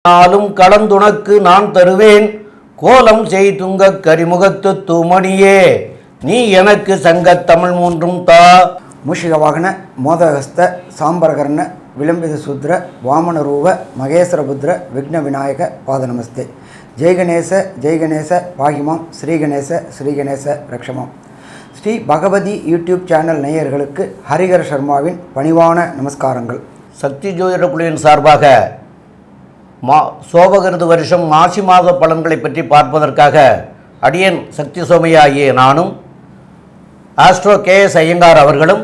நாளும் கலந்துனக்கு நான் தருவேன் கோலம் செய்துங்க கரிமுகத்து தூமணியே நீ எனக்கு சங்கத் தமிழ் மூன்றும் தா. மூஷிக வாகன மோதகஸ்த சாம்பரகர்ண விளம்பித சூத்ர வாமன ரூப மகேஸ்வரபுத்திர விக்ன விநாயக பாத நமஸ்தே. ஜெய்கணேச ஜெய்கணேச பாகிமாம் ஸ்ரீகணேச ஸ்ரீகணேச ரக்ஷமாம். ஸ்ரீ பகவதி யூடியூப் சேனல் நேயர்களுக்கு ஹரிஹர சர்மாவின் பணிவான நமஸ்காரங்கள். சக்தி ஜோதிட குழுவின் சார்பாக சோபகிருது வருஷம் மாசி மாத பலன்களை பற்றி பார்ப்பதற்காக அடியன் சக்தி சோமையா ஆகிய நானும் ஆஸ்ட்ரோ கேஎஸ் ஐயங்கார் அவர்களும்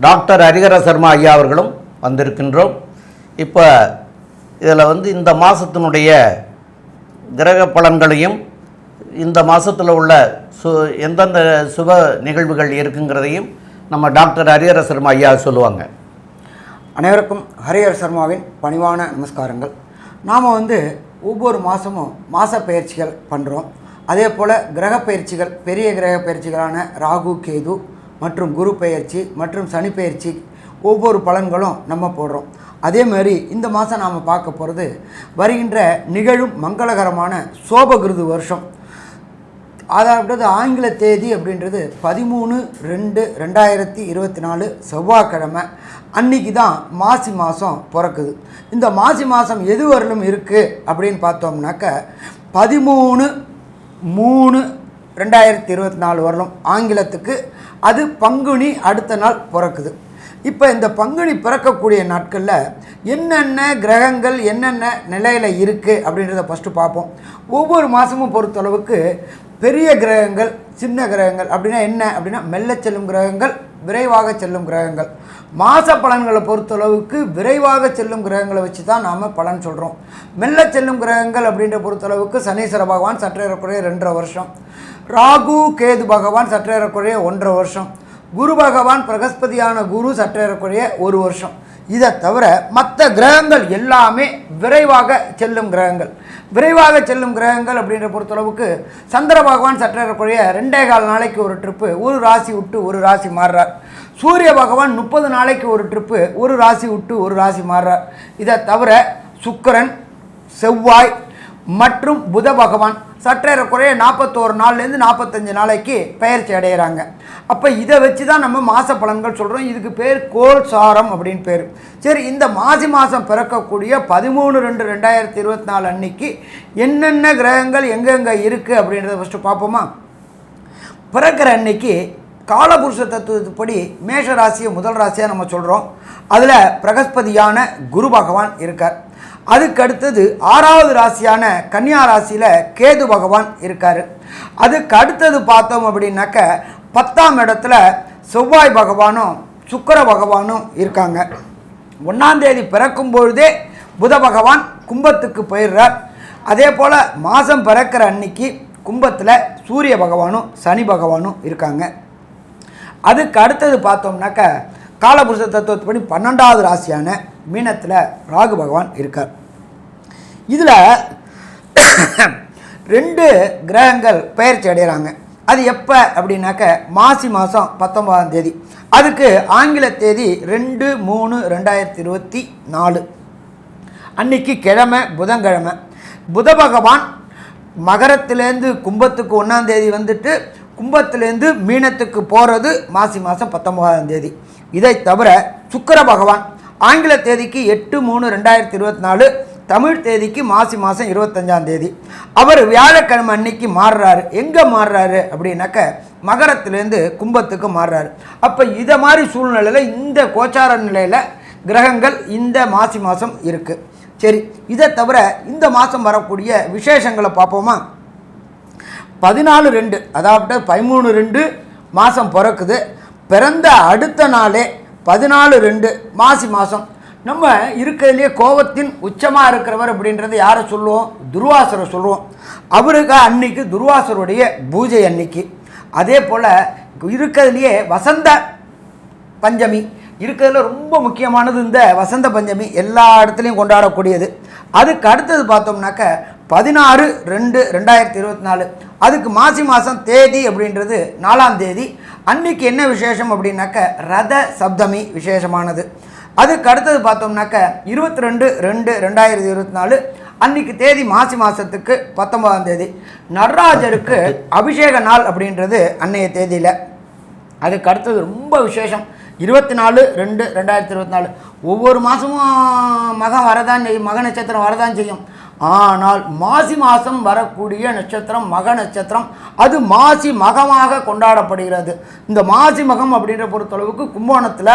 டாக்டர் ஹரிஹர சர்மா ஐயா அவர்களும் வந்திருக்கின்றோம். இப்போ இதில் இந்த மாதத்தினுடைய கிரக பலன்களையும் இந்த மாதத்தில் உள்ள எந்தெந்த சுப நிகழ்வுகள் இருக்குங்கிறதையும் நம்ம டாக்டர் ஹரிஹர சர்மா ஐயா சொல்லுவாங்க. அனைவருக்கும் ஹரிஹர சர்மாவின் பணிவான நமஸ்காரங்கள். நாம் ஒவ்வொரு மாதமும் மாத பயிற்சிகள் பண்ணுறோம். அதே போல் கிரக பயிற்சிகள், பெரிய கிரக பயிற்சிகளான ராகு கேது மற்றும் குரு பயிற்சி மற்றும் சனி பயிற்சி ஒவ்வொரு பலன்களும் நம்ம போடுறோம். அதே மாதிரி இந்த மாதம் நாம் பார்க்க போகிறது வருகின்ற நிகழும் மங்களகரமான சோபகிருது வருஷம். அதாவது ஆங்கில தேதி அப்படின்றது 13/2/2024 செவ்வாய்க்கிழமை. அன்றைக்கி தான் மாசி மாதம் பிறக்குது. இந்த மாசி மாதம் எது வரலும் இருக்குது அப்படின்னு பார்த்தோம்னாக்க 13/3/2024 வரலும் ஆங்கிலத்துக்கு. அது பங்குனி அடுத்த நாள் பிறக்குது. இப்போ இந்த பங்குனி பிறக்கக்கூடிய நாட்களில் என்னென்ன கிரகங்கள் என்னென்ன நிலையில் இருக்குது அப்படின்றத ஃபஸ்ட்டு பார்ப்போம். ஒவ்வொரு மாதமும் பொறுத்தளவுக்கு பெரிய கிரகங்கள், சின்ன கிரகங்கள் அப்படின்னா என்ன அப்படின்னா மெல்ல செல்லும் கிரகங்கள், விரைவாக செல்லும் கிரகங்கள். மாத பலன்களை பொறுத்தளவுக்கு விரைவாக செல்லும் கிரகங்களை வச்சு தான் நாம் பலன் சொல்கிறோம். மெல்ல செல்லும் கிரகங்கள் அப்படின்ற பொறுத்தளவுக்கு சனீஸ்வர பகவான் சற்றேறக்குறைய 2.5 வருஷம், ராகு கேது பகவான் சற்றேறக்குறைய 1.5 வருஷம், குரு பகவான் பிரகஸ்பதியான குரு சற்றேறக்குறைய 1 வருஷம். இதை தவிர மற்ற கிரகங்கள் எல்லாமே விரைவாக செல்லும் கிரகங்கள். விரைவாக செல்லும் கிரகங்கள் அப்படின்ற பொறுத்தளவுக்கு சந்திர பகவான் சற்றேறக்குறைய 2.25 நாளைக்கு ஒரு ட்ரிப்பு ஒரு ராசி விட்டு ஒரு ராசி மாறுறார். சூரிய பகவான் 30 நாளைக்கு ஒரு ட்ரிப்பு ஒரு ராசி விட்டு ஒரு ராசி மாறுறார். இதை தவிர சுக்கிரன், செவ்வாய் மற்றும் புத பகவான் சற்றேறக்குறைய 41 நாள்லேருந்து 45 நாளைக்கு பெயர்ச்சி அடைகிறாங்க. அப்போ இதை வச்சு தான் நம்ம மாத பலன்கள் சொல்கிறோம். இதுக்கு பேர் கோல் சாரம் அப்படின்னு பேர். சரி, இந்த மாசி மாதம் பிறக்கக்கூடிய 13/2/2024 அன்னைக்கு என்னென்ன கிரகங்கள் எங்கெங்கே இருக்குது அப்படின்றத ஃபஸ்ட்டு பார்ப்போமா. பிறக்கிற அன்னைக்கு காலபுருஷ தத்துவப்படி மேஷ ராசியை முதல் ராசியாக நம்ம சொல்கிறோம். அதில் பிரகஸ்பதியான குரு பகவான் இருக்கார். அதுக்கு அடுத்தது 6வது ராசியான கன்னியா ராசியில் கேது பகவான் இருக்கார். அதுக்கு அடுத்தது பார்த்தோம் அப்படின்னாக்க 10ஆம் இடத்துல செவ்வாய் பகவானும் சுக்கிர பகவானும் இருக்காங்க. 1ஆம் தேதி பிறக்கும் பொழுதே புத பகவான் கும்பத்துக்கு போயிடுறார். அதே போல் மாதம் பிறக்கிற அன்னைக்கு கும்பத்தில் சூரிய பகவானும் சனி பகவானும் இருக்காங்க. அதுக்கு அடுத்தது பார்த்தோம்னாக்க காலபுருஷ தத்துவத்துப்படி 12வது ராசியான மீனத்தில் ராகு பகவான் இருக்கார். இதில் 2 கிரகங்கள் பெயர்ச்சி அடைகிறாங்க. அது எப்போ அப்படின்னாக்க மாசி மாதம் 19ஆம் தேதி. அதுக்கு ஆங்கில தேதி 2/3/2024 அன்னைக்கு கிழமை புதன்கிழமை. புத பகவான் மகரத்திலேருந்து கும்பத்துக்கு 1ஆம் தேதி வந்துட்டு கும்பத்திலேருந்து மீனத்துக்கு போகிறது மாசி மாதம் 19ஆம் தேதி. இதை தவிர சுக்கிர பகவான் ஆங்கில தேதிக்கு 8/3/2024, தமிழ் தேதிக்கு மாசி மாதம் 25ஆம் தேதி. அவர் வியாழக்கிழமை அன்னைக்கு மாறுறாரு. எங்கே மாறுறாரு அப்படின்னாக்க மகரத்திலேருந்து கும்பத்துக்கு மாறுறாரு. அப்போ இதை மாதிரி சூழ்நிலையில் இந்த கோச்சார நிலையில் கிரகங்கள் இந்த மாசி மாதம் இருக்குது. சரி, இதை தவிர இந்த மாதம் வரக்கூடிய விசேஷங்களை பார்ப்போமா. 14/2 அதாவது 13/2 மாதம் பிறக்குது. பிறந்த அடுத்த நாளே 14/2 மாசி மாதம். நம்ம இருக்கிறதுலே கோபத்தின் உச்சமாக இருக்கிறவர் அப்படின்றது யாரை சொல்லுவோம்? துர்வாசரை சொல்லுவோம். அவருக்கு அன்னைக்கு துர்வாசருடைய பூஜை அன்னைக்கு. அதே போல் இருக்கிறதுலையே வசந்த பஞ்சமி இருக்கிறதுல ரொம்ப முக்கியமானது இந்த வசந்த பஞ்சமி, எல்லா இடத்துலையும் கொண்டாடக்கூடியது. அதுக்கு அடுத்தது பார்த்தோம்னாக்க 16/2/2024 அதுக்கு மாசி மாதம் தேதி அப்படின்றது 4ஆம் தேதி. அன்னைக்கு என்ன விசேஷம் அப்படின்னாக்க ரத சப்தமி விசேஷமானது. அதுக்கு அடுத்தது பார்த்தோம்னாக்க 22/2/2024 அன்றைக்கி தேதி மாசி மாதத்துக்கு 19ஆம் தேதி. நடராஜருக்கு அபிஷேக நாள் அப்படின்றது அன்னைய தேதியில். அதுக்கு அடுத்தது ரொம்ப விசேஷம் 24/2/2024. ஒவ்வொரு மாதமும் மகம் வரதான் செய்யும், மக நட்சத்திரம் வரதான் செய்யும். ஆனால் மாசி மாதம் வரக்கூடிய நட்சத்திரம் மக நட்சத்திரம், அது மாசி மகமாக கொண்டாடப்படுகிறது. இந்த மாசி மகம் அப்படின்ற பொறுத்தளவுக்கு கும்பகோணத்தில்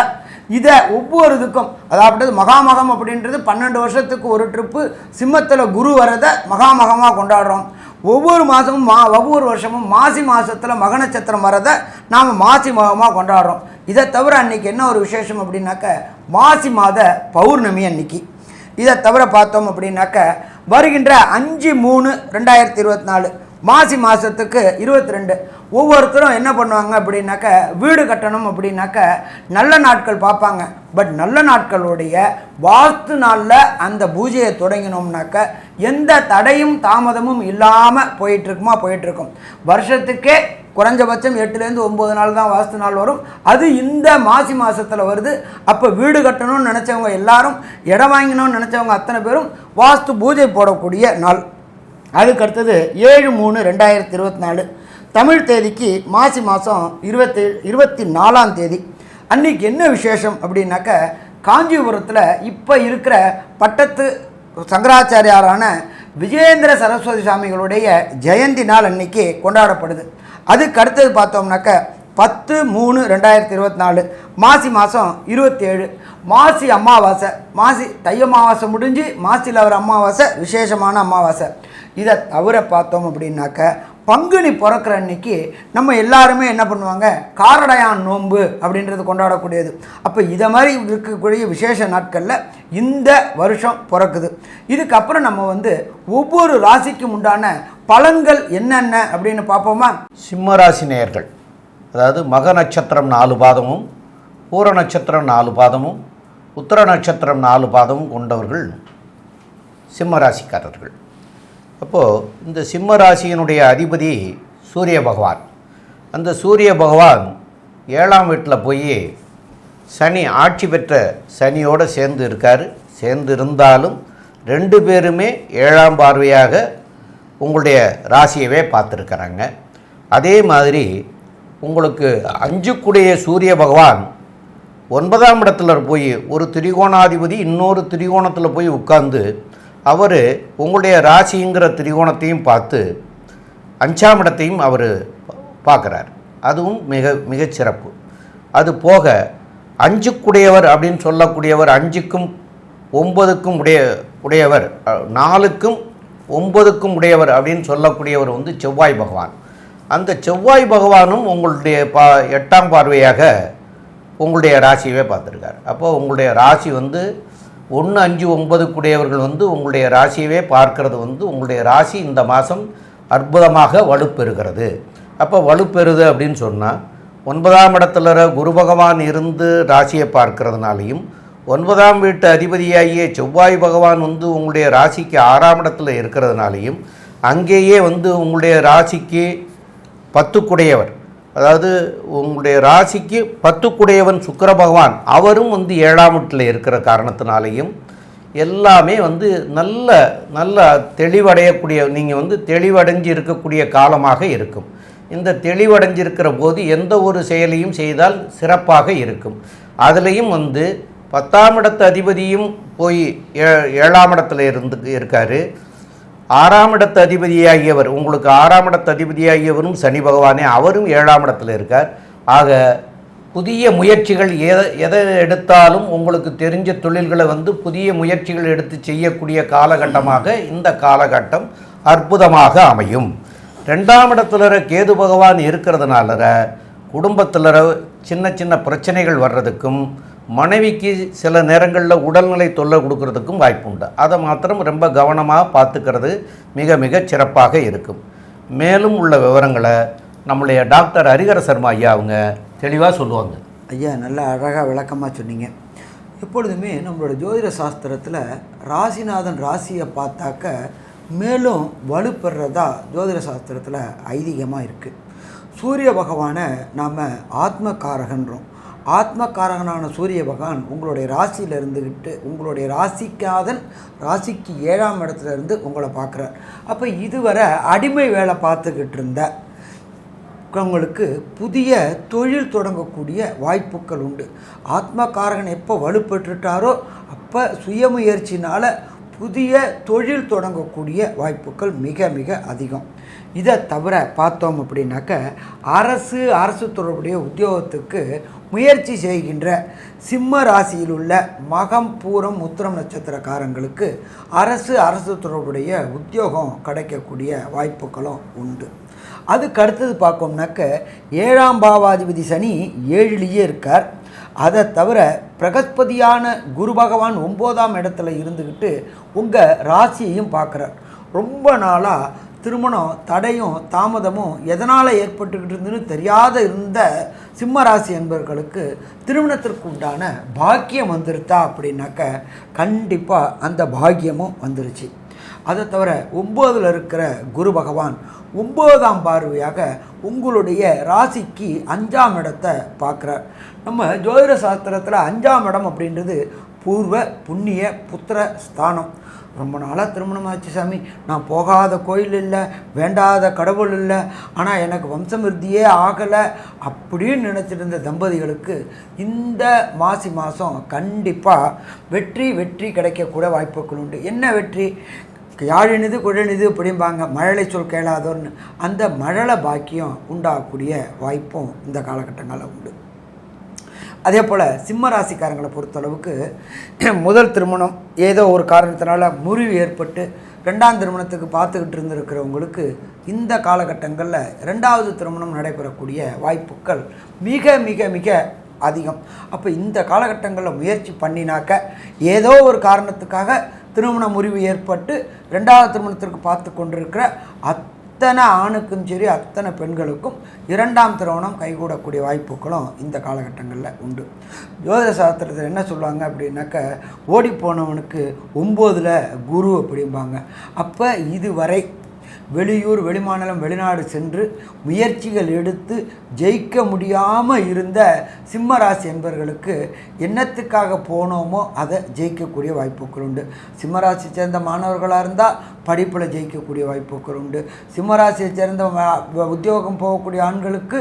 இதை ஒவ்வொரு இதுக்கும், அதாவது மகாமகம் அப்படின்றது 12 வருஷத்துக்கு ஒரு ட்ரிப்பு சிம்மத்தில் குரு வரதை மகாமகமாக கொண்டாடுறோம். ஒவ்வொரு மாதமும் ஒவ்வொரு வருஷமும் மாசி மாதத்தில் மக நட்சத்திரம் வரதை நாம் மாசி மகமாக கொண்டாடுறோம். இதை தவிர அன்றைக்கி என்ன ஒரு விசேஷம் அப்படின்னாக்க மாசி மாத பௌர்ணமி அன்னைக்கு. இதை தவிர பார்த்தோம் அப்படின்னாக்க வருகின்ற 5/3/2024 மாசி மாதத்துக்கு 22 ஒவ்வொருத்தரும் என்ன பண்ணுவாங்க அப்படின்னாக்க வீடு கட்டணும் அப்படின்னாக்க நல்ல நாட்கள் பார்ப்பாங்க. பட் நல்ல நாட்களுடைய வாஸ்து நாளில் அந்த பூஜையை தொடங்கினோம்னாக்க எந்த தடையும் தாமதமும் இல்லாமல் போயிட்டுருக்கும். வருஷத்துக்கே குறைஞ்சபட்சம் 8லேருந்து 9 நாள் தான் வாஸ்து நாள் வரும். அது இந்த மாசி மாதத்தில் வருது. அப்போ வீடு கட்டணும்னு நினச்சவங்க எல்லாரும், இடம் வாங்கணும்னு நினச்சவங்க அத்தனை பேரும் வாஸ்து பூஜை போடக்கூடிய நாள். அதுக்கு அடுத்தது 7/3/2024 தமிழ் தேதிக்கு மாசி மாதம் 24ஆம் தேதி. அன்றைக்கி என்ன விசேஷம் அப்படின்னாக்க காஞ்சிபுரத்தில் இப்போ இருக்கிற பட்டத்து சங்கராச்சாரியாரான விஜயேந்திர சரஸ்வதி சாமிகளுடைய ஜெயந்தி நாள் அன்னைக்கு கொண்டாடப்படுது. அதுக்கு அடுத்தது பார்த்தோம்னாக்க 10/3/2024 மாசி மாதம் 27 மாசி அமாவாசை. மாசி தை அமாவாசை முடிஞ்சு மாசியில் வர அமாவாசை விசேஷமான அமாவாசை. இதை தவிர பார்த்தோம் அப்படின்னாக்க பங்குனி பிறக்கிற அன்னைக்கு நம்ம எல்லாருமே என்ன பண்ணுவாங்க, காரடையான் நோன்பு அப்படின்றது கொண்டாடக்கூடியது. அப்போ இதை மாதிரி இருக்கக்கூடிய விசேஷ நாட்களில் இந்த வருஷம் பிறக்குது. இதுக்கப்புறம் நம்ம ஒவ்வொரு ராசிக்கும் உண்டான பலன்கள் என்னென்ன அப்படின்னு பார்ப்போமா? சிம்ம ராசி நேயர்கள், அதாவது மக நட்சத்திரம் 4 பாதமும், பூர நட்சத்திரம் 4 பாதமும், உத்திர நட்சத்திரம் 4 பாதமும் கொண்டவர்கள் சிம்ம ராசிக்காரர்கள். அப்போது இந்த சிம்ம ராசியினுடைய அதிபதி சூரிய பகவான். அந்த சூரிய பகவான் 7ஆம் வீட்டில் போய் சனி, ஆட்சி பெற்ற சனியோடு சேர்ந்து இருக்கார். சேர்ந்து இருந்தாலும் 2 பேருமே 7ஆம் பார்வையாக உங்களுடைய ராசியவே பார்த்துருக்குறாங்க. அதே மாதிரி உங்களுக்கு 5க்குடைய சூரிய பகவான் 9ஆம் இடத்துல போய் ஒரு திரிகோணாதிபதி இன்னொரு திரிகோணத்தில் போய் உட்கார்ந்து அவர் உங்களுடைய ராசிங்கிற திரிகோணத்தையும் பார்த்து 5ஆம் இடத்தையும் அவர் பார்க்குறார். அதுவும் மிகச்சிறப்பு. அது போக 5க்குடையவர் அப்படின்னு சொல்லக்கூடியவர் 5க்கும் 9க்கும் உடையவர், 4க்கும் 9க்கும் உடையவர் அப்படின்னு சொல்லக்கூடியவர் செவ்வாய் பகவான். அந்த செவ்வாய் பகவானும் உங்களுடைய 8ஆம் பார்வையாக உங்களுடைய ராசியவே பார்த்துருக்கார். அப்போது உங்களுடைய ராசி 1, 5, 9க்குடையவர்கள் உங்களுடைய ராசியவே பார்க்கறது உங்களுடைய ராசி இந்த மாதம் அற்புதமாக வலுப்பெறுகிறது. அப்போ வலுப்பெறுது அப்படின்னு சொன்னால் 9ஆம் இடத்துல குரு பகவான் இருந்து ராசியை பார்க்கறதுனாலையும் 9ஆம் வீட்டு அதிபதியாகிய செவ்வாய் பகவான் உங்களுடைய ராசிக்கு 6ஆம் இடத்துல இருக்கிறதுனாலையும் அங்கேயே உங்களுடைய ராசிக்கு 10க்குடையவர், அதாவது உங்களுடைய ராசிக்கு 10க்குடையவன் சுக்கிர பகவான், அவரும் 7ஆம் வீட்டில் இருக்கிற காரணத்தினாலேயும் எல்லாமே நல்ல தெளிவடையக்கூடிய, நீங்கள் தெளிவடைஞ்சு இருக்கக்கூடிய காலமாக இருக்கும். இந்த தெளிவடைஞ்சிருக்கிற போது எந்த ஒரு செயலையும் செய்தால் சிறப்பாக இருக்கும். அதுலேயும் 10ஆம் இடத்து அதிபதியும் போய் 7ஆம் இடத்துல இருக்கார். 6ஆம் இடத்து அதிபதியாகியவர், உங்களுக்கு 6ஆம் இடத்து அதிபதியாகியவரும் சனி பகவானே, அவரும் 7ஆம் இடத்துல இருக்கார். ஆக புதிய முயற்சிகள் எதை எடுத்தாலும் உங்களுக்கு தெரிஞ்ச தொழில்களை புதிய முயற்சிகள் எடுத்து செய்யக்கூடிய காலகட்டமாக இந்த காலகட்டம் அற்புதமாக அமையும். 2ஆம் இடத்துல கேது பகவான் இருக்கிறதுனால குடும்பத்தில் சின்ன பிரச்சனைகள் வர்றதுக்கும், மனைவிக்கு சில நேரங்களில் உடல்நிலை தொல்லை கொடுக்கறதுக்கும் வாய்ப்பு உண்டு. அதை மாத்திரம் ரொம்ப கவனமாக பார்த்துக்கிறது மிக சிறப்பாக இருக்கும். மேலும் உள்ள விவரங்களை நம்முடைய டாக்டர் ஹரிஹர சர்மா ஐயா அவங்க தெளிவாக சொல்லுவாங்க. ஐயா நல்லா அழகாக விளக்கமாக சொன்னீங்க. எப்பொழுதுமே நம்மளோட ஜோதிட சாஸ்திரத்தில் ராசிநாதன் ராசியை பார்த்தாக்க மேலும் வலுப்பெறதா ஜோதிட சாஸ்திரத்தில் ஐதீகமாக இருக்குது. சூரிய பகவானை நாம் ஆத்மகாரகன்றோம். ஆத்மகாரகனான சூரிய பகவான் உங்களுடைய ராசியில் இருந்துக்கிட்டு உங்களுடைய ராசிக்கு 7ஆம் இடத்துல இருந்து உங்களை பார்க்குறார். அப்போ இதுவரை அடிமை வேலை பார்த்துக்கிட்டு இருந்த உங்களுக்கு புதிய தொழில் தொடங்கக்கூடிய வாய்ப்புகள் உண்டு. ஆத்மகாரகன் எப்போ வலுப்பெற்றுட்டாரோ அப்போ சுயமுயற்சினால் புதிய தொழில் தொடங்கக்கூடிய வாய்ப்புகள் மிக மிக அதிகம். இதை தவிர பார்த்தோம் அப்படின்னாக்க அரசு தொடர்புடைய உத்தியோகத்துக்கு முயற்சி செய்கின்ற சிம்ம ராசியில் உள்ள மகம் பூரம் உத்திரம் நட்சத்திரக்காரங்களுக்கு அரசு தொடர்புடைய உத்தியோகம் கிடைக்கக்கூடிய வாய்ப்புகளும் உண்டு. அதுக்கு அடுத்தது பார்க்கோம்னாக்க 7ஆம் பாவாதிபதி சனி 7லேயே இருக்கார். அதை தவிர பிரகஸ்பதியான குரு பகவான் 9ஆம் இடத்துல இருந்துக்கிட்டு உங்கள் ராசியையும் பார்க்குறார். ரொம்ப நாளாக திருமணம் தடையும் தாமதமும் எதனால் ஏற்பட்டுக்கிட்டு இருந்துன்னு தெரியாத இருந்த சிம்ம ராசி என்பவர்களுக்கு திருமணத்திற்கு உண்டான பாக்கியம் வந்துருத்தா அப்படின்னாக்க கண்டிப்பாக அந்த பாக்கியமும் வந்துருச்சு. அதை தவிர 9ல் இருக்கிற குரு பகவான் 9ஆம் பார்வையாக உங்களுடைய ராசிக்கு 5ஆம் இடத்தை பார்க்குறார். நம்ம ஜோதிட சாஸ்திரத்தில் 5ஆம் இடம் அப்படின்றது பூர்வ புண்ணிய புத்திர ஸ்தானம். ரொம்ப நாளாக திருமணம் ஆச்சு சாமி, நான் போகாத கோயில் இல்லை, வேண்டாத கடவுள் இல்லை, ஆனால் எனக்கு வம்சமிருத்தியே ஆகலை அப்படின்னு நினச்சிட்டு இருந்த தம்பதிகளுக்கு இந்த மாதம் கண்டிப்பாக வெற்றி கிடைக்கக்கூட வாய்ப்புகள் உண்டு. என்ன வெற்றி? யாழினிது குழனிது அப்படிம்பாங்க, மழலை சொல் கேளாதோன்னு. அந்த மழலை பாக்கியம் உண்டாகக்கூடிய வாய்ப்பும் இந்த காலகட்டங்களில் உண்டு. அதே போல் சிம்ம ராசிக்காரங்களை பொறுத்தளவுக்கு முதல் திருமணம் ஏதோ ஒரு காரணத்தினால முறிவு ஏற்பட்டு 2ஆம் திருமணத்துக்கு பார்த்துக்கிட்டு இருந்திருக்கிறவங்களுக்கு இந்த காலகட்டங்களில் 2வது திருமணம் நடைபெறக்கூடிய வாய்ப்புகள் மிக மிக மிக அதிகம். அப்போ இந்த காலகட்டங்களில் முயற்சி பண்ணினாக்க ஏதோ ஒரு காரணத்துக்காக திருமண முறிவு ஏற்பட்டு 2வது திருமணத்திற்கு பார்த்து கொண்டிருக்கிற அத்தனை ஆணுக்கும் சரி அத்தனை பெண்களுக்கும் 2ஆம் திருமணம் கைகூடக்கூடிய வாய்ப்புகளும் இந்த காலகட்டங்களில் உண்டு. ஜோதிட சாஸ்திரத்தில் என்ன சொல்லுவாங்க அப்படின்னாக்க ஓடி போனவனுக்கு 9ல் குரு அப்படிம்பாங்க. அப்போ இதுவரை வெளியூர் வெளிமாநிலம் வெளிநாடு சென்று முயற்சிகள் எடுத்து ஜெயிக்க முடியாமல் இருந்த சிம்ம ராசி என்பவர்களுக்கு என்னத்துக்காக போனோமோ அதை ஜெயிக்கக்கூடிய வாய்ப்புகள் உண்டு. சிம்மராசியை சேர்ந்த மாணவர்களாக இருந்தால் படிப்பில் ஜெயிக்கக்கூடிய வாய்ப்புகள் உண்டு. சிம்மராசியை சேர்ந்த உத்தியோகம் போகக்கூடிய ஆண்களுக்கு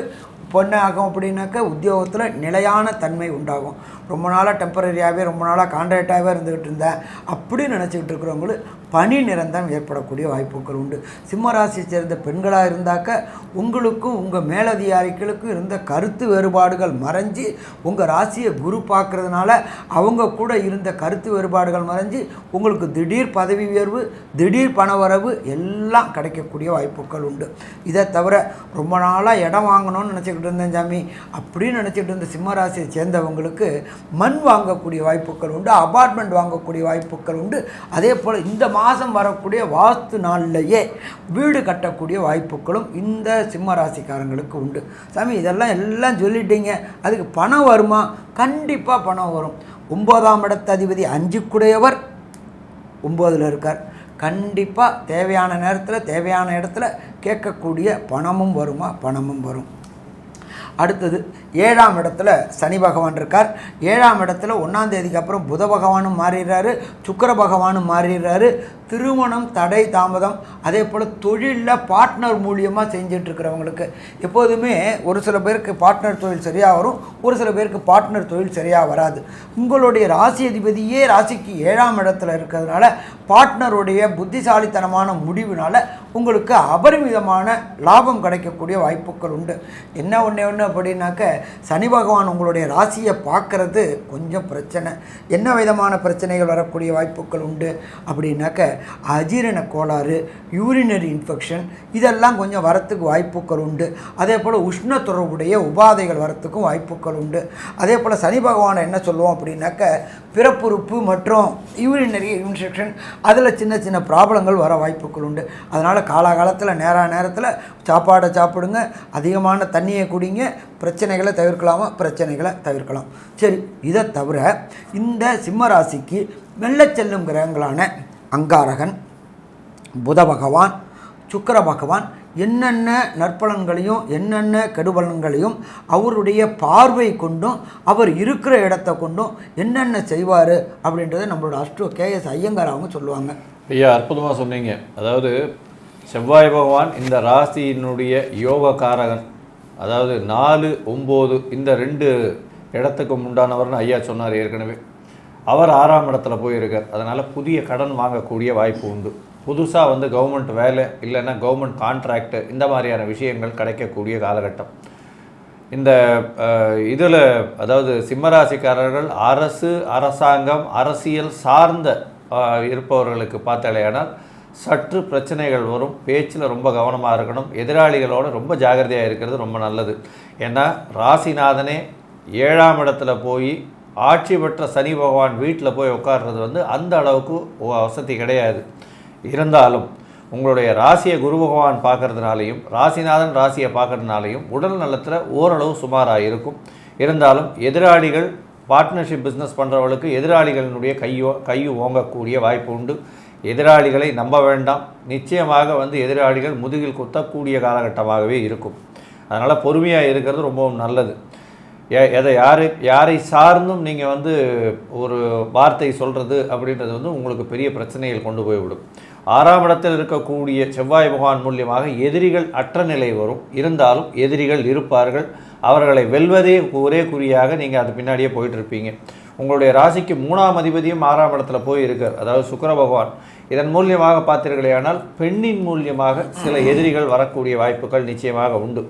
பொண்ணாகும் அப்படின்னாக்க உத்தியோகத்தில் நிலையான தன்மை உண்டாகும். ரொம்ப நாளாக டெம்பரரியாகவே ரொம்ப நாளாக கான்ட்ராக்டாகவே இருந்துக்கிட்டு இருந்தேன் அப்படின்னு நினச்சிக்கிட்டு இருக்கிறவங்களுக்கு பணி நிரந்தரம் ஏற்படக்கூடிய வாய்ப்புகள் உண்டு. சிம்மராசியை சேர்ந்த பெண்களாக இருந்தாக்க உங்களுக்கும் உங்கள் மேலதிகாரிகளுக்கும் இருந்த கருத்து வேறுபாடுகள் மறைஞ்சி உங்கள் ராசியை குரு பார்க்குறதுனால அவங்க கூட இருந்த கருத்து வேறுபாடுகள் மறைஞ்சி உங்களுக்கு திடீர் பதவி உயர்வு திடீர் பணவரவு எல்லாம் கிடைக்கக்கூடிய வாய்ப்புகள் உண்டு. இதை தவிர ரொம்ப நாளாக இடம் வாங்கணும்னு நினச்சிக்கிட்டு இருந்தேன் சாமி அப்படின்னு நினச்சிக்கிட்டு இருந்த சிம்மராசியை சேர்ந்தவங்களுக்கு மண் வாங்கக்கூடிய வாய்ப்புகள் உண்டு, அபார்ட்மெண்ட் வாங்கக்கூடிய வாய்ப்புகள் உண்டு. அதே போல் இந்த மாதம் வரக்கூடிய வாஸ்து நாள்லையே வீடு கட்டக்கூடிய வாய்ப்புகளும் இந்த சிம்ம ராசிக்காரங்களுக்கு உண்டு. சாமி எல்லாம் சொல்லிட்டீங்க, அதுக்கு பணம் வருமா? கண்டிப்பாக பணம் வரும். 9ஆம் இடத்து அதிபதி 5க்குடையவர் 9ல் இருக்கார். கண்டிப்பாக தேவையான நேரத்தில் தேவையான இடத்துல கேட்கக்கூடிய பணமும் வருமா? பணமும் வரும். அடுத்தது 7ஆம் இடத்துல சனி பகவான் இருக்கார். 7ஆம் இடத்துல 1ஆம் தேதிக்கு அப்புறம் புத பகவானும் மாறிடுறாரு, சுக்கிர பகவானும் மாறிடுறாரு. திருமணம் தடை தாமதம் அதே போல் தொழிலில் பார்ட்னர் மூலியமாக செஞ்சிட்ருக்கிறவங்களுக்கு எப்போதுமே ஒரு சில பேருக்கு பார்ட்னர் தொழில் சரியாக வரும், ஒரு சில பேருக்கு பார்ட்னர் தொழில் சரியாக வராது. உங்களுடைய ராசி அதிபதியே ராசிக்கு 7ஆம் இடத்துல இருக்கிறதுனால பார்ட்னருடைய புத்திசாலித்தனமான முடிவினால் உங்களுக்கு அபரிமிதமான லாபம் கிடைக்கக்கூடிய வாய்ப்புகள் உண்டு. என்ன ஒன்று அப்படின்னாக்க சனி பகவான் உங்களுடைய ராசியை பார்க்கறது கொஞ்சம் பிரச்சனை. என்ன விதமான பிரச்சனைகள் வரக்கூடிய வாய்ப்புகள் உண்டு அப்படின்னாக்க அஜீரண கோளாறு, யூரினரி இன்ஃபெக்ஷன் இதெல்லாம் கொஞ்சம் வரத்துக்கு வாய்ப்புகள் உண்டு. அதே போல் உஷ்ண தொடர்புடைய உபாதைகள் வரத்துக்கும் வாய்ப்புகள் உண்டு. அதே போல் சனி பகவானை என்ன சொல்லுவோம் அப்படின்னாக்க பிறப்புறுப்பு மற்றும் யூரினரி இன்ஃபெக்ஷன் அதில் சின்ன சின்ன ப்ராப்ளங்கள் வர வாய்ப்புகள் உண்டு. அதனால் காலகாலத்தில் நேரத்தில் சாப்பாடை சாப்பிடுங்க, அதிகமான தண்ணியை குடிங்க, பிரச்சனைகளை தவிர்க்கலாம். சரி, இதை தவிர இந்த சிம்ம ராசிக்கு மெல்ல செல்லும் கிரகங்களான அங்காரகன், புத பகவான், சுக்கிர பகவான் என்னென்ன நற்பலன்களையும் என்னென்ன கெடுபலன்களையும் அவருடைய பார்வை கொண்டும் அவர் இருக்கிற இடத்த கொண்டும் என்னென்ன செய்வார் அப்படின்றத நம்மளோட அஸ்ட்ரோ கேஎஸ் ஐயங்கார் அவங்க சொல்லுவாங்க. ஐயா, அற்புதமாக சொன்னீங்க. அதாவது செவ்வாய் பகவான் இந்த ராசியினுடைய யோகக்காரகன். அதாவது 4, 9 இந்த 2 இடத்துக்கு உண்டானவர்னு ஐயா சொன்னார் ஏற்கனவே. அவர் 6ஆம் இடத்துல போயிருக்கார். அதனால் புதிய கடன் வாங்கக்கூடிய வாய்ப்பு உண்டு. புதுசாக வந்து கவர்மெண்ட் வேலை இல்லைன்னா கவர்மெண்ட் கான்ட்ராக்டு இந்த மாதிரியான விஷயங்கள் கிடைக்கக்கூடிய காலகட்டம். இந்த இதில் அதாவது சிம்மராசிக்காரர்கள் அரசு, அரசாங்கம், அரசியல் சார்ந்த இருப்பவர்களுக்கு பார்த்தாலேயானால் சற்று பிரச்சனைகள் வரும். பேச்சில் ரொம்ப கவனமாக இருக்கணும். எதிராளிகளோடு ரொம்ப ஜாகிரதையாக இருக்கிறது ரொம்ப நல்லது. ஏன்னா ராசிநாதனே 7ஆம் இடத்துல போய் ஆட்சி பெற்ற சனி பகவான் வீட்டில் போய் உட்கார்றது வந்து அந்த அளவுக்கு வசதி கிடையாது. இருந்தாலும் உங்களுடைய ராசியை குரு பகவான் பார்க்கறதுனாலையும் ராசிநாதன் ராசியை பார்க்கறதுனாலையும் உடல் நலத்தில் ஓரளவு சுமாராக இருக்கும். இருந்தாலும் எதிராளிகள் பார்ட்னர்ஷிப் பிஸ்னஸ் பண்ணுறவர்களுக்கு எதிராளிகளினுடைய கையை ஓங்கக்கூடிய வாய்ப்பு உண்டு. எதிராளிகளை நம்ப வேண்டாம். நிச்சயமாக வந்து எதிராளிகள் முதுகில் குத்தக்கூடிய காலகட்டமாகவே இருக்கும். அதனால் பொறுமையாக இருக்கிறது ரொம்பவும் நல்லது. யாரை சார்ந்தும் நீங்கள் வந்து ஒரு வார்த்தை சொல்கிறது அப்படின்றது வந்து உங்களுக்கு பெரிய பிரச்சனைகள் கொண்டு போய்விடும். 6ஆம் இடத்தில் இருக்கக்கூடிய செவ்வாய் பகவான் மூலியமாக எதிரிகள் அற்ற நிலை வரும். இருந்தாலும் எதிரிகள் இருப்பார்கள். அவர்களை வெல்வதே ஒரே குறியாக நீங்கள் அது பின்னாடியே போயிட்டு இருப்பீங்க. உங்களுடைய ராசிக்கு 3ஆம் அதிபதியும் 6ஆம் இடத்துல போய் இருக்கார், அதாவது சுக்கிர பகவான். இதன் மூலியமாக பார்த்தீர்களேயானால் பெண்ணின் மூலியமாக சில எதிரிகள் வரக்கூடிய வாய்ப்புகள் நிச்சயமாக உண்டு.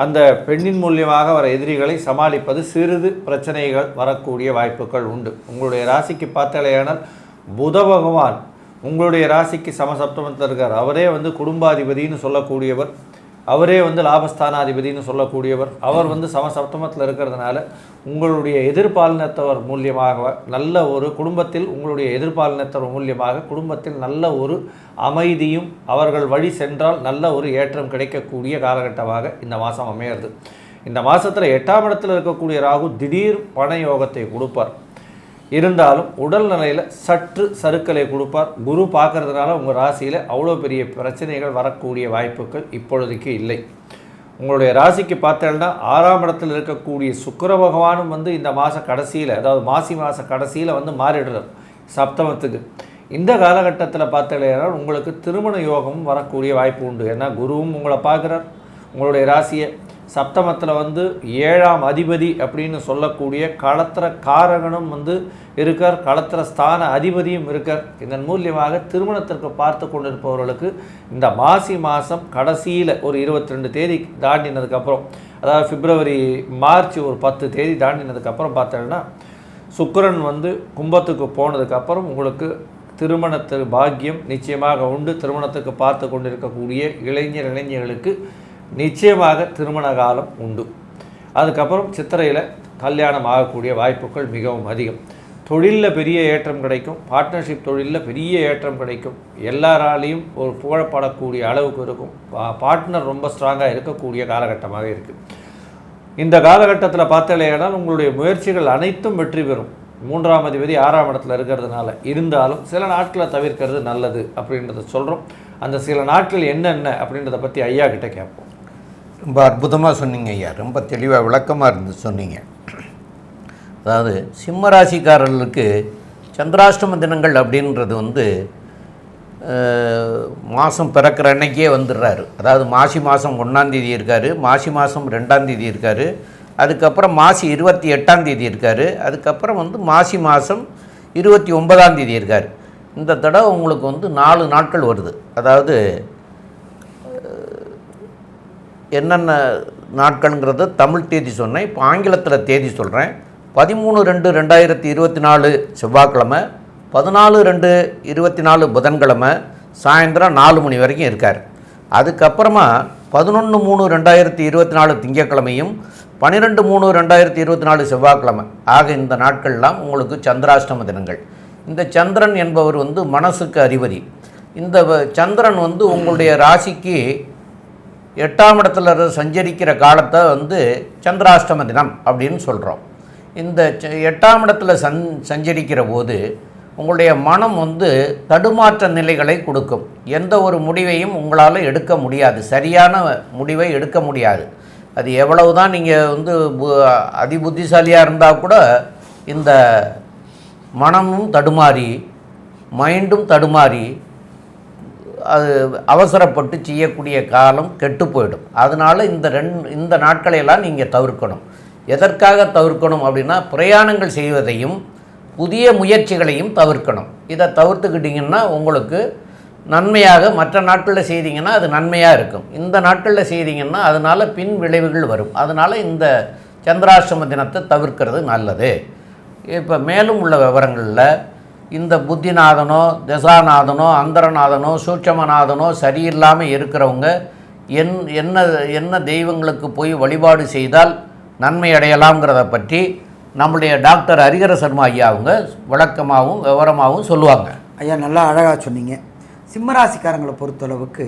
அந்த பெண்ணின் மூலியமாக வர எதிரிகளை சமாளிப்பது சிறிது பிரச்சனைகள் வரக்கூடிய வாய்ப்புகள் உண்டு. உங்களுடைய ராசிக்கு பார்த்தாலேயானால் புத பகவான் உங்களுடைய ராசிக்கு சமசப்தமத்தில் இருக்கார். அவரே வந்து குடும்பாதிபதினு சொல்லக்கூடியவர், அவரே வந்து லாபஸ்தானாதிபதினு சொல்லக்கூடியவர். அவர் வந்து சமசப்தமத்தில் இருக்கிறதுனால உங்களுடைய எதிர்பாலினத்தவர் மூலியமாக நல்ல ஒரு குடும்பத்தில் உங்களுடைய எதிர்பாலினத்தவர் மூலியமாக குடும்பத்தில் நல்ல ஒரு அமைதியும் அவர்கள் வழி சென்றால் நல்ல ஒரு ஏற்றம் கிடைக்கக்கூடிய காலகட்டமாக இந்த மாதம் அமையிறது. இந்த மாதத்தில் 8ஆம் இடத்தில் இருக்கக்கூடிய ராகு திடீர் பண யோகத்தை கொடுப்பார். இருந்தாலும் உடல் நிலையில் சற்று சறுக்கலை கொடுப்பார். குரு பார்க்கறதுனால உங்கள் ராசியில் அவ்வளோ பெரிய பிரச்சனைகள் வரக்கூடிய வாய்ப்புகள் இப்பொழுதைக்கு இல்லை. உங்களுடைய ராசிக்கு பார்த்தேன்னா 6ஆம் இடத்தில் இருக்கக்கூடிய சுக்கிர பகவானும் வந்து இந்த மாத கடைசியில், அதாவது மாசி மாத கடைசியில் வந்து மாறிடுறார் சப்தமத்துக்கு. இந்த காலகட்டத்தில் பார்த்தேன்னா உங்களுக்கு திருமண யோகமும் வரக்கூடிய வாய்ப்பு உண்டு. ஏன்னா குருவும் உங்களை பார்க்குறார். உங்களுடைய ராசியை சப்தமத்தில் வந்து 7ஆம் அதிபதி அப்படின்னு சொல்லக்கூடிய களத்திர காரகனும் வந்து இருக்கார், களத்திர ஸ்தான அதிபதியும் இருக்கார். இதன் மூலியமாக திருமணத்திற்கு பார்த்து கொண்டிருப்பவர்களுக்கு இந்த மாசி மாதம் கடைசியில் ஒரு 22 தேதி தாண்டினதுக்கப்புறம், அதாவது மார்ச் ஒரு 10 தேதி தாண்டினதுக்கப்புறம் பார்த்தோன்னா சுக்கிரன் வந்து கும்பத்துக்கு போனதுக்கப்புறம் உங்களுக்கு திருமணத்திற்கு பாக்கியம் நிச்சயமாக உண்டு. திருமணத்துக்கு பார்த்து கொண்டிருக்கக்கூடிய இளைஞர்களுக்கு நிச்சயமாக திருமண காலம் உண்டு. அதுக்கப்புறம் சித்திரையில் கல்யாணம் ஆகக்கூடிய வாய்ப்புகள் மிகவும் அதிகம். தொழிலில் பெரிய ஏற்றம் கிடைக்கும். பார்ட்னர்ஷிப் தொழிலில் பெரிய ஏற்றம் கிடைக்கும். எல்லாராலையும் ஒரு புகழப்படக்கூடிய அளவுக்கு இருக்கும். பார்ட்னர் ரொம்ப ஸ்ட்ராங்காக இருக்கக்கூடிய காலகட்டமாக இருக்குது. இந்த காலகட்டத்தில் பார்த்தாலேயானால் உங்களுடைய முயற்சிகள் அனைத்தும் வெற்றி பெறும். 3ஆம் அதிபதி 6ஆம் இடத்துல இருக்கிறதுனால. இருந்தாலும் சில நாட்களை தவிர்க்கிறது நல்லது அப்படின்றத சொல்கிறோம். அந்த சில நாட்கள் என்னென்ன அப்படின்றத பற்றி ஐயா கிட்ட கேட்போம். ரொம்ப அற்புதமாக சொன்னீங்க ஐயா, ரொம்ப தெளிவாக விளக்கமாக இருந்து சொன்னீங்க. அதாவது சிம்ம ராசிக்காரர்களுக்கு சந்திராஷ்டம தினங்கள் அப்படின்றது வந்து மாதம் பிறக்கிற அன்னைக்கே வந்துடுறாரு. அதாவது மாசி மாதம் 1ஆம் தேதி இருக்கார், மாசி மாதம் 2ஆம் தேதி இருக்கார், அதுக்கப்புறம் மாசி 28ஆம் தேதி இருக்கார், அதுக்கப்புறம் வந்து மாசி மாதம் 29ஆம் தேதி இருக்கார். இந்த தடவை உங்களுக்கு வந்து 4 நாட்கள் வருது. அதாவது என்னென்ன நாட்கள்ங்கிறத தமிழ் தேதி சொன்னேன், இப்போ ஆங்கிலத்தில் தேதி சொல்கிறேன். 13/2/2024 செவ்வாய்க்கிழமை, 14/2/24 புதன்கிழமை சாயந்தரம் 4 மணி வரைக்கும் இருக்கார். அதுக்கப்புறமா 11/3/2024 திங்கட்கிழமையும் 12/3/2024 செவ்வாய்க்கிழமை ஆக இந்த நாட்கள்லாம் உங்களுக்கு சந்திராஷ்டம தினங்கள். இந்த சந்திரன் என்பவர் வந்து மனசுக்கு அதிபதி. இந்த சந்திரன் வந்து உங்களுடைய ராசிக்கு 8ஆம் இடத்துல சஞ்சரிக்கிற காலத்தை வந்து சந்திராஷ்டம தினம் அப்படின்னு சொல்கிறோம். இந்த 8ஆம் இடத்துல சஞ்சரிக்கிற போது உங்களுடைய மனம் வந்து தடுமாற்ற நிலைகளை கொடுக்கும். எந்த ஒரு முடிவையும் உங்களால் எடுக்க முடியாது, சரியான முடிவை எடுக்க முடியாது. அது எவ்வளவு தான் நீங்கள் வந்து அதிபுத்திசாலியாக இருந்தால் கூட இந்த மனமும் தடுமாறி மைண்டும் தடுமாறி அது அவசரப்பட்டு செய்யக்கூடிய காலம் கெட்டு போயிடும். அதனால் இந்த நாட்களையெல்லாம் நீங்கள் தவிர்க்கணும். எதற்காக தவிர்க்கணும் அப்படின்னா, பிரயாணங்கள் செய்வதையும் புதிய முயற்சிகளையும் தவிர்க்கணும். இதை தவிர்த்துக்கிட்டிங்கன்னா உங்களுக்கு நன்மையாக, மற்ற நாட்களில் செய்தீங்கன்னா அது நன்மையாக இருக்கும். இந்த நாட்களில் செய்தீங்கன்னா அதனால் பின் விளைவுகள் வரும். அதனால் இந்த சந்திராஷ்டம தினத்தை தவிர்க்கிறது நல்லது. இப்போ மேலும் உள்ள விவரங்களில் இந்த புத்திநாதனோ தசாநாதனோ அந்தரநாதனோ சூட்சமநாதனோ சரியில்லாமல் இருக்கிறவங்க என்ன தெய்வங்களுக்கு போய் வழிபாடு செய்தால் நன்மை அடையலாம்ங்கிறத பற்றி நம்முடைய டாக்டர் ஹரிஹர சர்மா ஐயா அவங்க விளக்கமாகவும் விவரமாகவும் சொல்லுவாங்க. ஐயா நல்லா அழகாக சொன்னீங்க. சிம்மராசிக்காரங்களை பொறுத்தளவுக்கு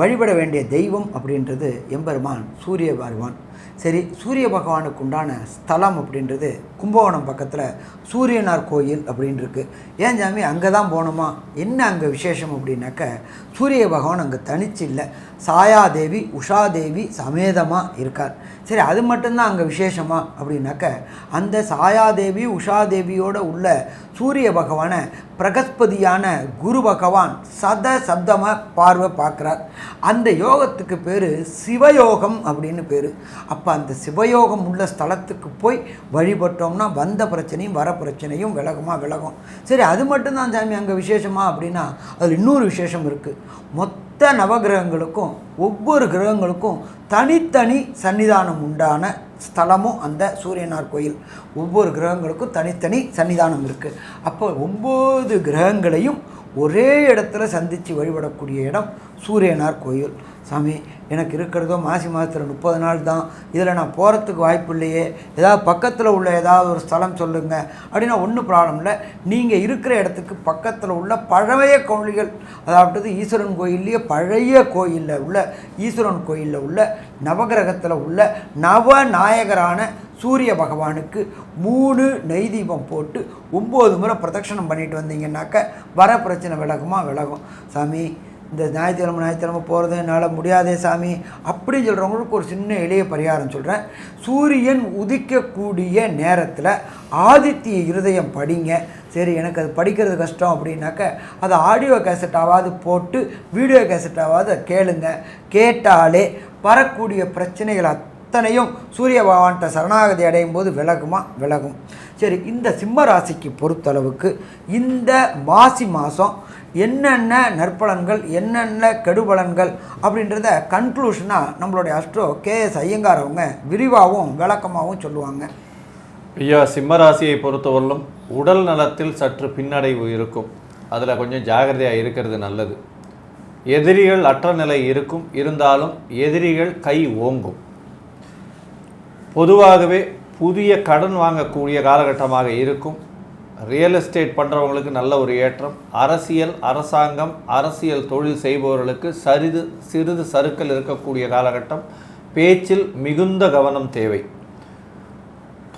வழிபட வேண்டிய தெய்வம் அப்படின்றது எம்பெருமான் சூரிய பகவான். சரி, சூரிய பகவானுக்கு உண்டான ஸ்தலம் அப்படின்றது கும்பகோணம் பக்கத்தில் சூரியனார் கோயில் அப்படின்னு இருக்குது. ஏன் சாமி அங்கே தான் போகணுமா, என்ன அங்கே விசேஷம் அப்படின்னாக்க, சூரிய பகவான் அங்கே தனிச்சு இல்லை, சாயாதேவி உஷாதேவி சமேதமாக இருக்கார். சரி, அது மட்டும்தான் அங்கே விசேஷமா அப்படின்னாக்க, அந்த சாயாதேவி உஷாதேவியோடு உள்ள சூரிய பகவானை பிரகஸ்பதியான குரு பகவான் சப்தமாக பார்வை பார்க்குறார். அந்த யோகத்துக்கு பேர் சிவயோகம் அப்படின்னு பேர். அப்போ அந்த சிவயோகம் உள்ள ஸ்தலத்துக்கு போய் வழிபட்டோம்னா வந்த பிரச்சனையும் வர பிரச்சனையும் விலகும். சரி, அது மட்டும்தான் சாமி அங்கே விசேஷமா அப்படின்னா, அதில் இன்னொரு விசேஷம் இருக்குது. மொத்த நவகிரகங்களுக்கும் ஒவ்வொரு கிரகங்களுக்கும் தனித்தனி சன்னிதானம் உண்டான ஸ்தலமும் அந்த சூரியனார் கோயில். ஒவ்வொரு கிரகங்களுக்கும் தனித்தனி சன்னிதானம் இருக்குது. அப்போ 9 கிரகங்களையும் ஒரே இடத்துல சந்தித்து வழிபடக்கூடிய இடம் சூரியனார் கோயில். சாமி, எனக்கு இருக்கிறதோ மாசி மாதத்தில் 30 நாள் தான், இதில் நான் போகிறதுக்கு வாய்ப்பு இல்லையே, ஏதாவது பக்கத்தில் உள்ள ஏதாவது ஒரு ஸ்தலம் சொல்லுங்கள் அப்படின்னா ஒன்றும் ப்ராப்ளம் இல்லை. நீங்கள் இருக்கிற இடத்துக்கு பக்கத்தில் உள்ள பழைய கோயில்கள், அதாவது ஈஸ்வரன் கோயில்லையே பழைய கோயிலில் உள்ள ஈஸ்வரன் கோயிலில் உள்ள நவகிரகத்தில் உள்ள நவநாயகரான சூரிய பகவானுக்கு 3 நெய் தீபம் போட்டு 9 முறை பிரதட்சணம் பண்ணிட்டு வந்தீங்கன்னாக்க வர பிரச்சனை விலகும். சாமி, இந்த ஞாயிற்றுக்கிழமை போகிறது என்னால் முடியாதே சாமி அப்படின்னு சொல்கிறவங்களுக்கு ஒரு சின்ன எளிய பரிகாரம் சொல்கிறேன். சூரியன் உதிக்கக்கூடிய நேரத்தில் ஆதித்ய இருதயம் படிங்க. சரி, எனக்கு அது படிக்கிறது கஷ்டம் அப்படின்னாக்க அதை ஆடியோ கேசட்டாவது போட்டு வீடியோ கேசட்டாவது கேளுங்க. கேட்டாலே வரக்கூடிய பிரச்சனைகள் அத்தனையும் சூரிய பகவான்கிட்ட சரணாகதி அடையும் போது விலகும். சரி, இந்த சிம்ம ராசிக்கு பொறுத்தளவுக்கு இந்த மாசி மாதம் என்னென்ன நற்பலன்கள் என்னென்ன கெடுபலன்கள் அப்படின்றத கன்க்ளூஷனாக நம்மளுடைய அஸ்ட்ரோ KS ஐயங்கார் அவங்க விரிவாகவும் விளக்கமாகவும் சொல்லுவாங்க. ஐயா, சிம்மராசியை பொறுத்தவரையிலும் உடல் நலத்தில் சற்று பின்னடைவு இருக்கும். அதில் கொஞ்சம் ஜாகிரதையாக இருக்கிறது நல்லது. எதிரிகள் அற்ற நிலை இருக்கும், இருந்தாலும் எதிரிகள் கை ஓங்கும். பொதுவாகவே புதிய கடன் வாங்கக்கூடிய காலகட்டமாக இருக்கும். ரியல் எஸ்டேட் பண்ணுறவங்களுக்கு நல்ல ஒரு ஏற்றம். அரசியல், அரசாங்கம், அரசியல் தொழில் செய்பவர்களுக்கு சிறிது சறுக்கல் இருக்கக்கூடிய காலகட்டம். பேச்சில் மிகுந்த கவனம் தேவை.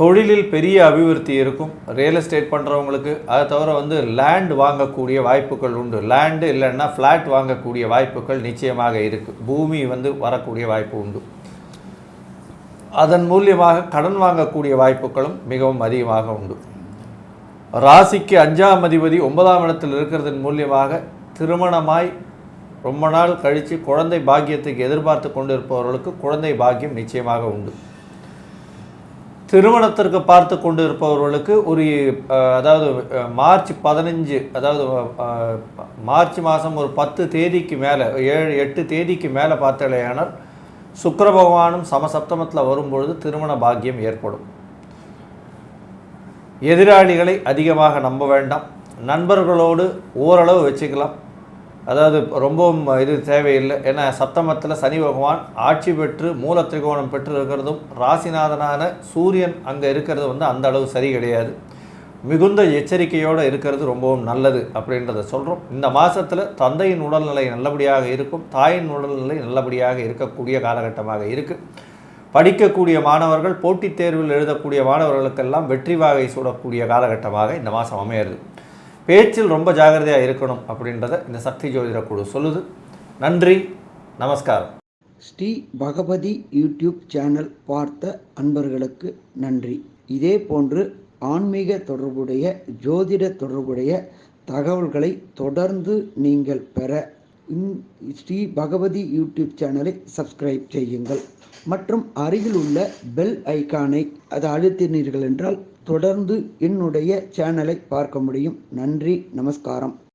தொழிலில் பெரிய அபிவிருத்தி இருக்கும். ரியல் எஸ்டேட் பண்ணுறவங்களுக்கு அதை தவிர லேண்ட் வாங்கக்கூடிய வாய்ப்புகள் உண்டு. லேண்டு இல்லைன்னா ஃப்ளாட் வாங்கக்கூடிய வாய்ப்புகள் நிச்சயமாக இருக்குது. பூமி வரக்கூடிய வாய்ப்பு உண்டு. அதன் மூலியமாக கடன் வாங்கக்கூடிய வாய்ப்புகளும் மிகவும் அதிகமாக உண்டு. ராசிக்கு 5ஆம் அதிபதி 9ஆம் இடத்தில் இருக்கிறதன் மூலியமாக திருமணமாய் ரொம்ப நாள் கழித்து குழந்தை பாக்கியத்துக்கு எதிர்பார்த்து கொண்டு இருப்பவர்களுக்கு குழந்தை பாக்கியம் நிச்சயமாக உண்டு. திருமணத்திற்கு பார்த்து கொண்டு இருப்பவர்களுக்கு அதாவது மார்ச் 15, அதாவது மார்ச் மாதம் ஒரு 10 தேதிக்கு மேலே, 7-8 தேதிக்கு மேலே பார்த்தாலேயானால் சுக்கிர பகவானும் சமசப்தமத்தில் வரும்பொழுது திருமண பாக்கியம் ஏற்படும். எதிராளிகளை அதிகமாக நம்ப வேண்டாம். நண்பர்களோடு ஓரளவு வச்சுக்கலாம். அதாவது ரொம்பவும் இது தேவையில்லை. ஏன்னா சப்தமத்தில் சனி பகவான் ஆட்சி பெற்று மூல திரிகோணம் பெற்று இருக்கிறதும் ராசிநாதனான சூரியன் அங்கே இருக்கிறது அந்த அளவு சரி கிடையாது. மிகுந்த எச்சரிக்கையோடு இருக்கிறது ரொம்பவும் நல்லது அப்படின்றத சொல்கிறோம். இந்த மாதத்தில் தந்தையின் உடல்நிலை நல்லபடியாக இருக்கும். தாயின் உடல்நிலை நல்லபடியாக இருக்கக்கூடிய காலகட்டமாக இருக்குது. படிக்கக்கூடிய மாணவர்கள், போட்டித் தேர்வில் எழுதக்கூடிய மாணவர்களுக்கெல்லாம் வெற்றி வாகை சூடக்கூடிய காலகட்டமாக இந்த மாதம் அமையிறது. பேச்சில் ரொம்ப ஜாகிரதையாக இருக்கணும் அப்படின்றத இந்த சக்தி ஜோதிட குழு சொல்லுது. நன்றி, நமஸ்காரம். ஸ்ரீ பகவதி யூடியூப் சேனல் பார்த்த அன்பர்களுக்கு நன்றி. இதே போன்று ஆன்மீக தொடர்புடைய ஜோதிட தொடர்புடைய தகவல்களை தொடர்ந்து நீங்கள் பெற ஸ்ரீ பகவதி யூடியூப் சேனலை சப்ஸ்கிரைப் செய்யுங்கள் மற்றும் அருகில் உள்ள பெல் ஐக்கானை அதை அழுத்தினீர்கள் என்றால் தொடர்ந்து என்னுடைய சேனலை பார்க்க முடியும். நன்றி, நமஸ்காரம்.